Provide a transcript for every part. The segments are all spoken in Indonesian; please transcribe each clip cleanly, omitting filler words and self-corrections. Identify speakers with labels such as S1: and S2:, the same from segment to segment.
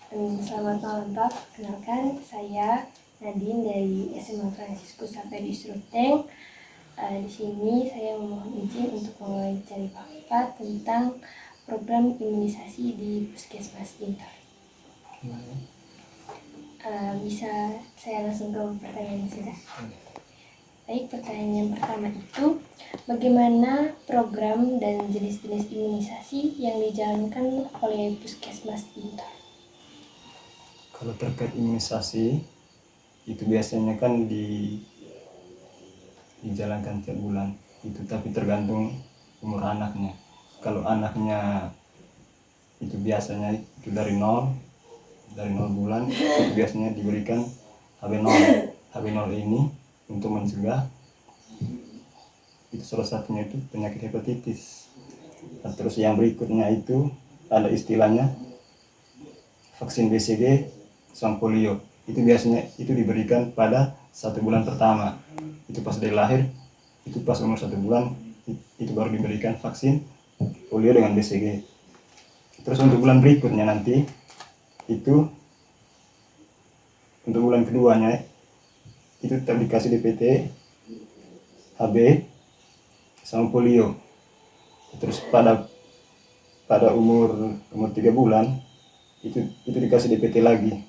S1: Selamat malam Pak, kenalkan saya Nadine dari SMA Fransiskus Xaverius Ruteng. Di sini saya memohon izin untuk mewawancari Bapak tentang program imunisasi di Puskesmas Tintor. Bisa saya langsung ke pertanyaan sudah? Baik, pertanyaan yang pertama itu, bagaimana program dan jenis-jenis imunisasi yang dijalankan oleh Puskesmas Tintor?
S2: Kalau terkait imunisasi itu biasanya kan dijalankan tiap bulan itu, tapi tergantung umur anaknya. Kalau anaknya itu biasanya itu dari 0 bulan itu biasanya diberikan HB0 ini untuk mencegah itu, salah satunya itu penyakit hepatitis. Nah, terus yang berikutnya itu ada istilahnya vaksin BCG sama polio. Itu biasanya itu diberikan pada 1 bulan pertama. Itu pas dari lahir, itu pas umur 1 bulan itu baru diberikan vaksin polio dengan BCG. Terus untuk bulan berikutnya nanti itu untuk bulan keduanya itu tetap dikasih DPT, HB sama polio. Terus pada umur 3 bulan itu dikasih DPT lagi,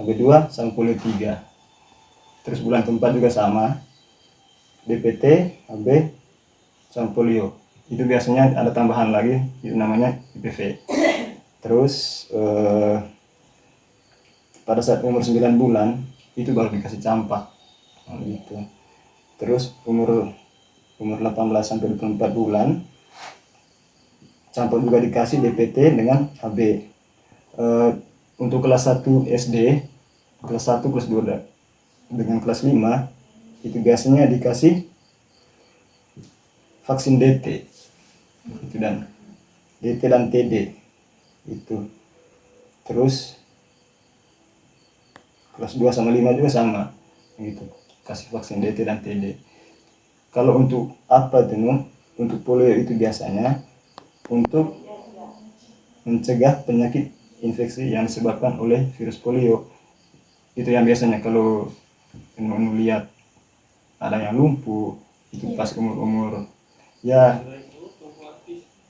S2: HB2 sama polio 3. Terus bulan keempat juga sama, DPT, HB sama polio. Itu biasanya ada tambahan lagi, itu namanya IPV. Terus pada saat umur 9 bulan itu baru dikasih campak gitu. Terus umur 18 sampai 24 bulan campak juga dikasih DPT dengan HB. Untuk kelas 1 SD, kelas 1, kelas 2 dengan kelas 5 itu biasanya dikasih vaksin DT itu, dan DT dan TD itu. Terus kelas 2 sama 5 juga sama gitu, kasih vaksin DT dan TD. Kalau untuk apa itu, untuk polio itu biasanya untuk mencegah penyakit infeksi yang disebabkan oleh virus polio. Itu yang biasanya kalau melihat ada yang lumpuh itu pas umur ya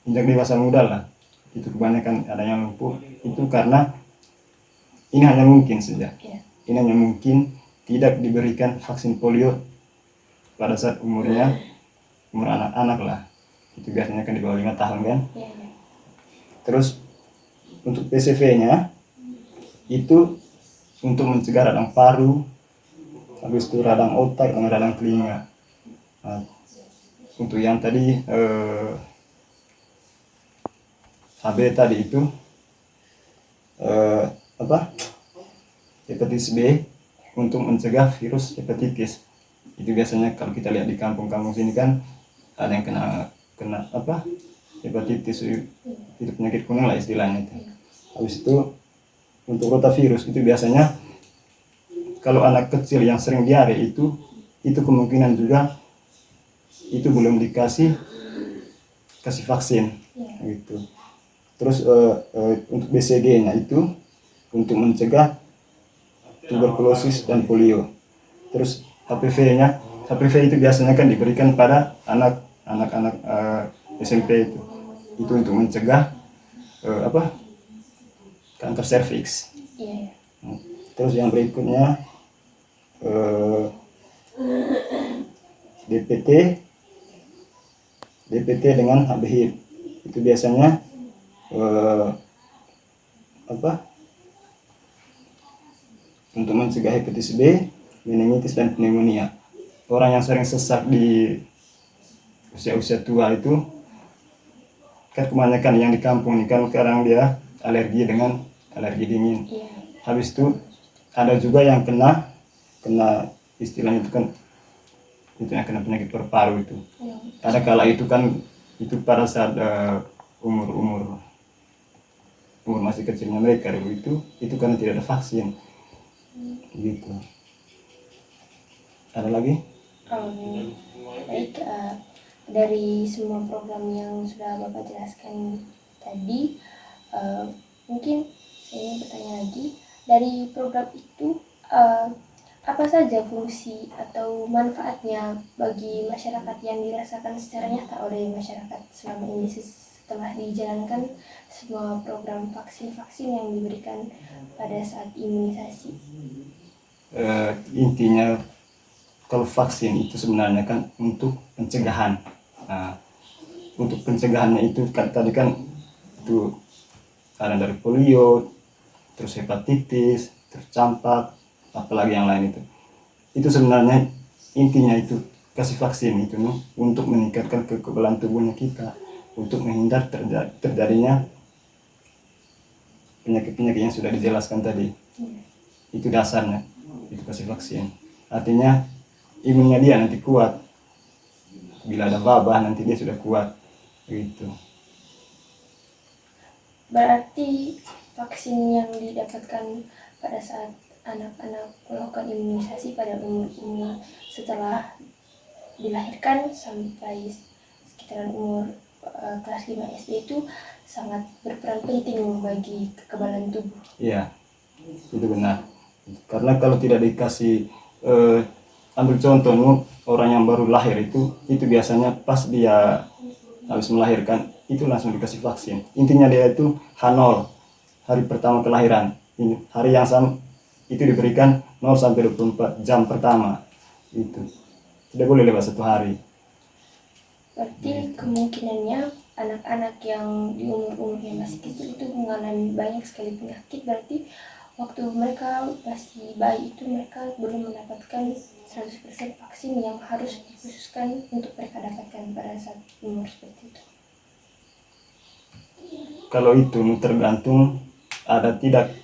S2: injak dewasa muda lah, itu kebanyakan ada yang lumpuh. Itu karena ini hanya mungkin saja, ini hanya mungkin tidak diberikan vaksin polio pada saat umur anak-anak lah. Itu biasanya kan di bawah 5 tahun kan. Terus untuk PCV-nya itu untuk mencegah radang paru, habis itu radang otak dan radang telinga. Nah, untuk yang tadi HB tadi itu hepatitis B untuk mencegah virus hepatitis. Itu biasanya kalau kita lihat di kampung-kampung sini kan ada yang kena hepatitis, itu penyakit kuning lah istilahnya itu. Habis itu untuk rotavirus itu biasanya kalau anak kecil yang sering diare itu kemungkinan juga itu belum dikasih vaksin gitu. Terus untuk BCG-nya itu untuk mencegah tuberkulosis dan polio. Terus HPV itu biasanya kan diberikan pada anak-anak SMP itu untuk mencegah kanker serviks. Terus yang berikutnya DPT dengan HB-HIV itu biasanya untuk mencegah hepatitis B, meningitis dan pneumonia. Orang yang sering sesak di usia tua itu kan kebanyakan yang di kampung ini kan sekarang dia alergi dingin. Habis itu ada juga yang kena istilahnya itu kan itu yang kena penyakit paru-paru itu. Ada kala itu kan itu pada saat umur masih kecilnya mereka itu karena tidak ada vaksin gitu. Ada lagi?
S1: Baik, dari semua program yang sudah Bapak jelaskan tadi, mungkin Saya ingin bertanya lagi, dari program itu apa saja fungsi atau manfaatnya bagi masyarakat yang dirasakan secara nyata oleh masyarakat selama ini setelah dijalankan semua program vaksin-vaksin yang diberikan pada saat imunisasi?
S2: Intinya kalau vaksin itu sebenarnya kan untuk pencegahan. Nah, untuk pencegahannya itu kan tadi kan itu ada dari polio, terus hepatitis, terus campak, apalagi yang lain itu. Itu sebenarnya intinya itu kasih vaksin itu untuk meningkatkan kekebalan tubuhnya kita, untuk menghindar terjadinya penyakit-penyakit yang sudah dijelaskan tadi. Itu dasarnya, itu kasih vaksin. Artinya imunnya dia nanti kuat. Bila ada wabah nanti dia sudah kuat. Gitu.
S1: Berarti vaksin yang didapatkan pada saat anak-anak melakukan imunisasi pada umur setelah dilahirkan sampai sekitaran umur kelas 5 SD itu sangat berperan penting bagi kekebalan tubuh.
S2: Iya, itu benar. Karena kalau tidak dikasih ambil contoh orang yang baru lahir itu biasanya pas dia habis melahirkan itu langsung dikasih vaksin. Intinya dia itu H0, hari pertama kelahiran. Ini hari yang sama itu diberikan 0 sampai 24 jam pertama. Itu tidak boleh lewat 1 hari.
S1: Berarti kemungkinannya anak-anak yang di umur-umur yang masih kecil itu mengalami banyak sekali penyakit. Berarti waktu mereka masih bayi itu mereka belum mendapatkan 100% vaksin yang harus dikhususkan untuk mereka dapatkan pada saat umur seperti itu.
S2: Kalau itu tergantung ada tidak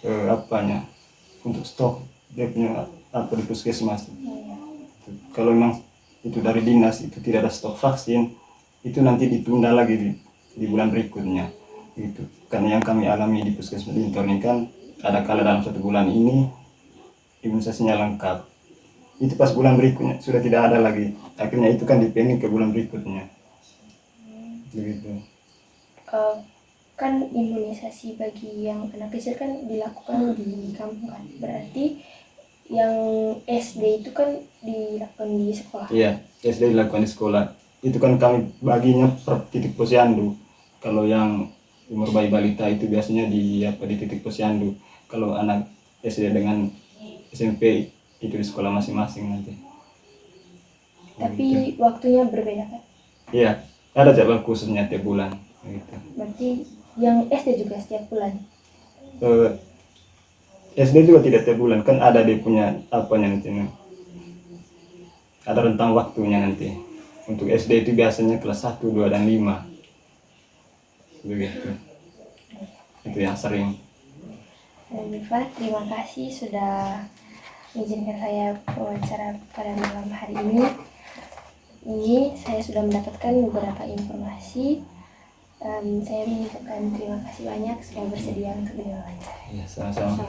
S2: untuk stok dia punya di puskesmas. Kalau memang itu dari dinas itu tidak ada stok vaksin, itu nanti ditunda lagi di bulan berikutnya. Gitu. Karena yang kami alami di puskesmas Lintor ini kan ada kala dalam 1 bulan ini imunisasinya lengkap. Itu pas bulan berikutnya sudah tidak ada lagi. Akhirnya itu kan dipending ke bulan berikutnya. Begitu.
S1: Kan imunisasi bagi yang anak kecil kan dilakukan di kampung kan. Berarti yang SD itu kan dilakukan di sekolah.
S2: Iya, SD dilakukan di sekolah. Itu kan kami baginya per titik posyandu. Kalau yang umur bayi balita itu biasanya di titik posyandu. Kalau anak SD dengan SMP itu di sekolah masing-masing nanti.
S1: Tapi waktunya berbeda kan?
S2: Iya, ada jadwal khususnya tiap bulan. Gitu.
S1: Berarti yang SD juga setiap bulan?
S2: SD juga tidak tiap bulan, kan ada dia punya nanti. Ada rentang waktunya nanti. Untuk SD itu biasanya kelas 1, 2, dan 5. Begitu. Itu yang sering.
S1: Mifa, terima kasih sudah mengizinkan saya wawancara pada malam hari ini. Ini saya sudah mendapatkan beberapa informasi. Saya mengucapkan terima kasih banyak sudah bersedia untuk diwawancara.
S2: Ya, sama-sama.